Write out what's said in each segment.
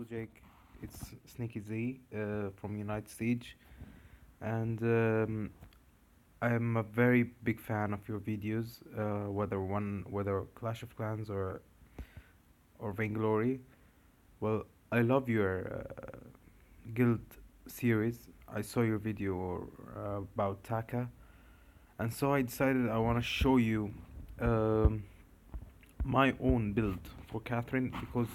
Hello, Jake. It's Sneaky Z from United Stage, and I'm a very big fan of your videos, whether Clash of Clans or Vainglory. Well, I love your guild series. I saw your video about Taka, and so I decided I want to show you um, my own build for Catherine because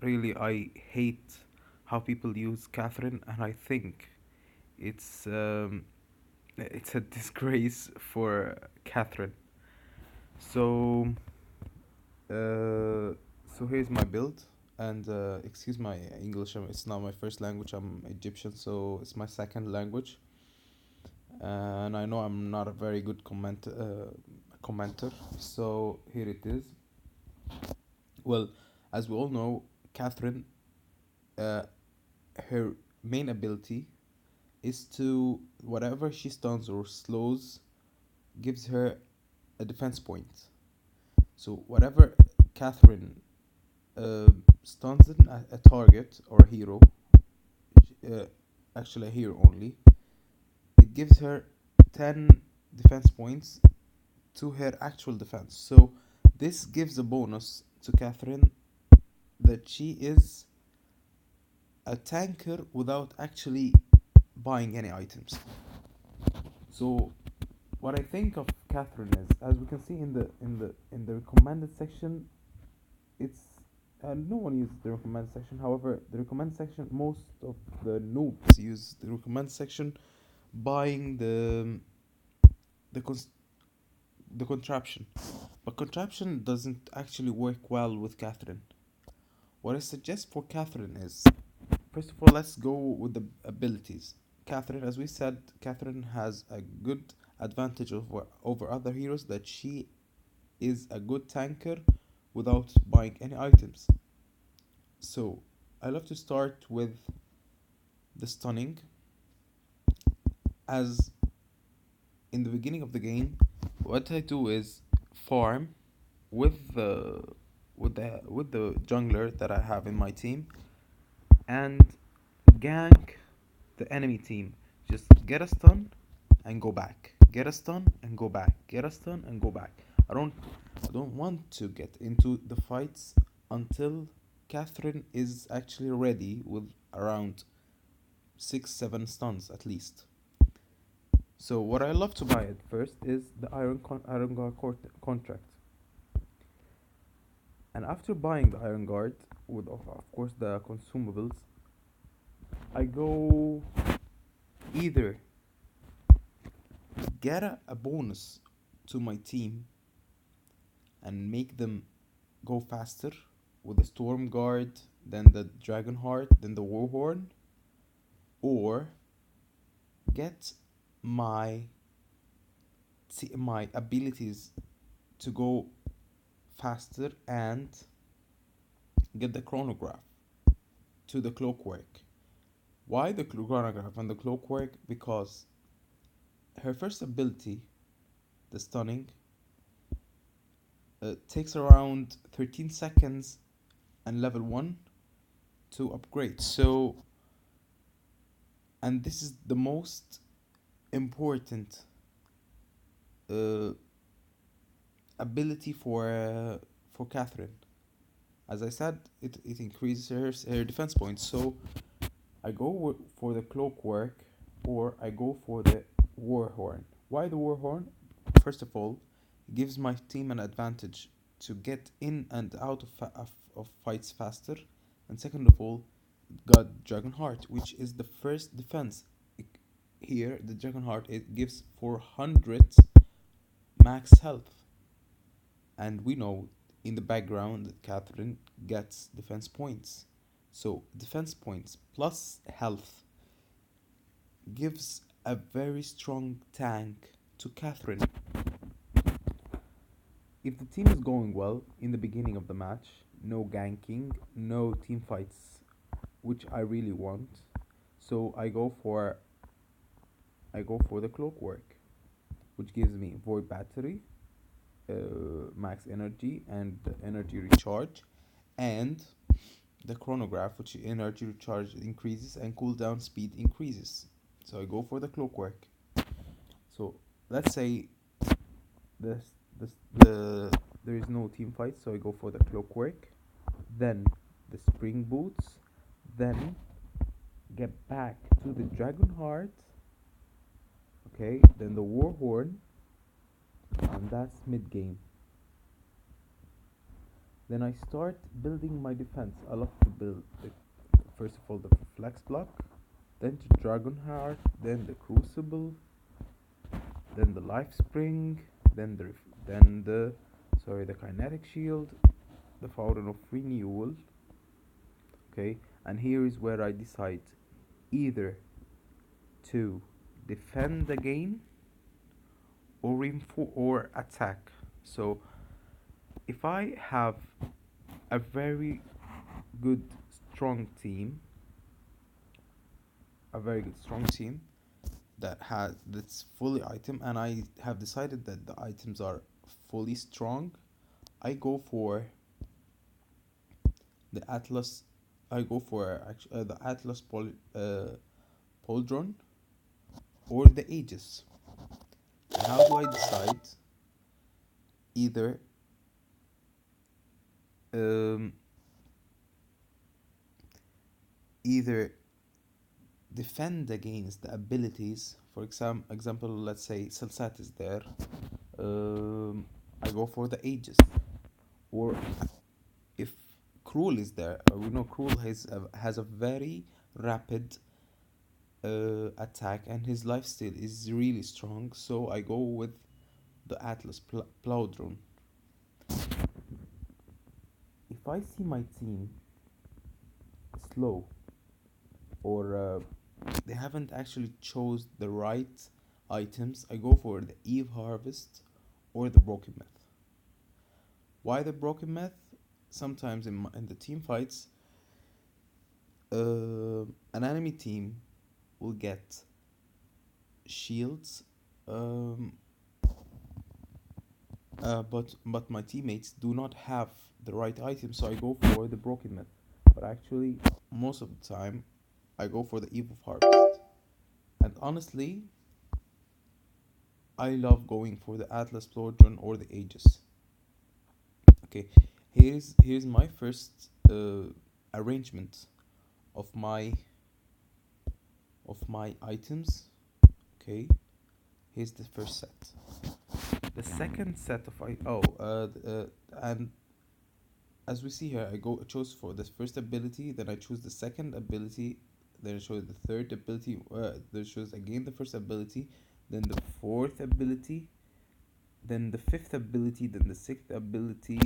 really I hate how people use Catherine, and I think it's um, it's a disgrace for Catherine. So uh, so here's my build, and excuse my English. It's not my first language. I'm Egyptian, so it's my second language, and I know I'm not a very good commenter. So here it is. Well, as we all know, Catherine, uh, her main ability is to whatever she stuns or slows gives her a defense point. So whatever Catherine stuns a target or a hero, uh, actually a hero only, it gives her 10 defense points to her actual defense. So this gives a bonus to Catherine that she is a tanker without actually buying any items. So what I think of Catherine is, as we can see in the recommended section, it's no one uses the recommend section. However, the recommend section, most of the noobs use the recommend section, buying the cons- the contraption. But contraption doesn't actually work well with Catherine. What I suggest for Catherine is, first of all, let's go with the abilities. Catherine, as we said, Catherine has a good advantage over other heroes that she is a good tanker without buying any items. So I love to start with the stunning, as in the beginning of the game, what I do is farm with the jungler that I have in my team and gank the enemy team. Just get a stun and go back. Get a stun and go back. Get a stun and go back. I don't I don't want to get into the fights until Catherine is actually ready with around 6 7 stuns at least. So what I love to buy at first is the Iron Guard contract. And after buying the Iron Guard with of course the consumables, I go either get a bonus to my team and make them go faster with the Storm Guard, then the Dragon Heart, then the Warhorn, or get my my abilities to go faster and get the chronograph to the clockwork. Why the chronograph and the clockwork? Because her first ability, the stunning, takes around 13 seconds and level 1 to upgrade. So, and this is the most important uh, ability for Catherine. As I said, it increases her defense points. So I go for the clockwork or I go for the warhorn. Why the warhorn? First of all, it gives my team an advantage to get in and out of fights faster. And second of all, it got Dragon Heart, which is the first defense. Here, the Dragon Heart, it gives 400 max health. And we know in the background that Catherine gets defense points. So defense points plus health gives a very strong tank to Catherine. If the team is going well in the beginning of the match, no ganking, no team fights, which I really want. So I go for the clockwork, which gives me void battery, max energy and energy recharge, and the chronograph, which energy recharge increases and cooldown speed increases. So I go for the clockwork. So let's say this there is no team fight, so I go for the clockwork, then the spring boots, then get back to the dragon heart, okay, then the war horn, and that's mid game. Then I start building my defense. I love to build first of all the flex block, then to dragon heart, then the crucible, then the life spring, then the sorry, the kinetic shield, the fountain of renewal. Okay, and here is where I decide either to defend the game or reinforce or attack. So if I have a very good strong team, a very good strong team that's fully item, and I have decided that the items are fully strong, I go for the Atlas. I go for the Atlas Poldron or the Aegis. And how do I decide? Either um, either defend against the abilities. For example, let's say Salsat is there. I go for the Aegis. Or if Cruel is there, we know Cruel has a very rapid attack, and his lifesteal is really strong. So I go with the Atlas Plaudron. If I see my team slow, or they haven't actually chose the right items, I go for the Eve Harvest or the Broken Myth. Why the Broken Myth? Sometimes in the team fights, an enemy team will get shields, but my teammates do not have the right item, so I go for the Broken Myth. But actually, most of the time, I go for the Eve of Harvest. And honestly, I love going for the Atlas Plordron or the Aegis. Okay, here's my first arrangement of my items. Okay, here's the first set. The second set of and as we see here, I chose for the first ability, then I choose the second ability, then I choose the third ability, then I choose again the first ability, then the fourth ability, then the fifth ability, then the sixth ability,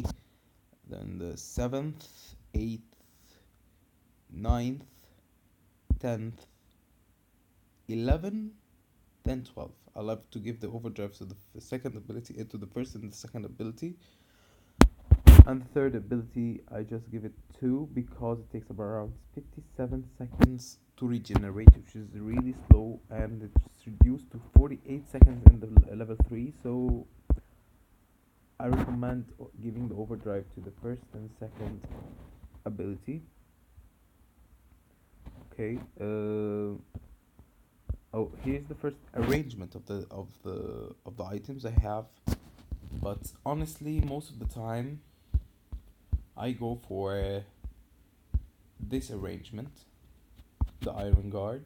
then the seventh, eighth, ninth, 10th, 11, then 12. I love to give the overdrive to the second ability, to the first and the second ability. And the third ability, I just give it 2 because it takes about around 57 seconds to regenerate, which is really slow, and it's reduced to 48 seconds in the level 3. So I recommend giving the overdrive to the first and second ability. Okay. Oh, here's the first arrangement of the items I have. But honestly, most of the time, I go for this arrangement: the Iron Guard,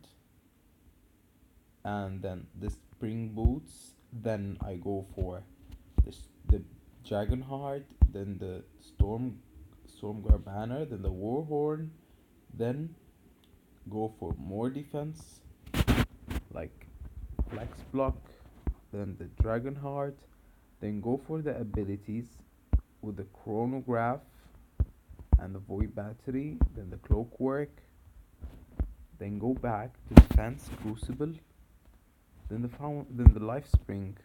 and then the Spring Boots. Then I go for the Dragon Heart, then the Stormguard Banner, then the Warhorn, then go for more defense like Flex Block, then the Dragon Heart, then go for the abilities with the Chronograph and the Void Battery, then the Clockwork, then go back to Defense Crucible, then the Life Spring,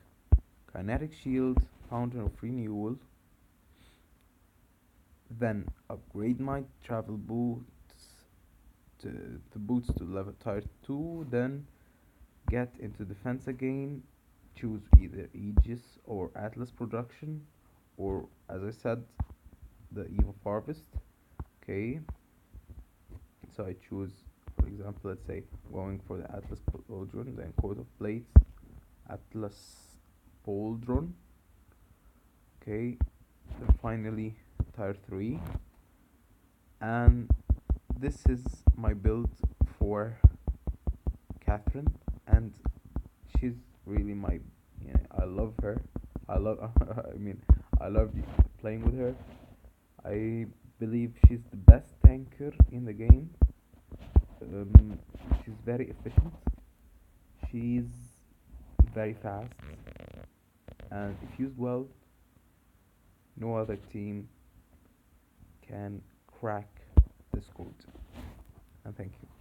Kinetic Shield, Fountain of Renewal, then upgrade my travel boots to level tier 2, then get into defense again, choose either Aegis or Atlas production, or as I said, the Eve of Harvest. Okay, So I choose, for example, let's say going for the Atlas Pauldron, then coat of plates, Atlas Pauldron. Okay, then finally tire 3, and this is my build for Catherine, and she's really my, yeah, I love her. I love, I mean, I love playing with her. I believe she's the best tanker in the game. Um, she's very efficient. She's very fast, and if used well, no other team can crack this code. And thank you.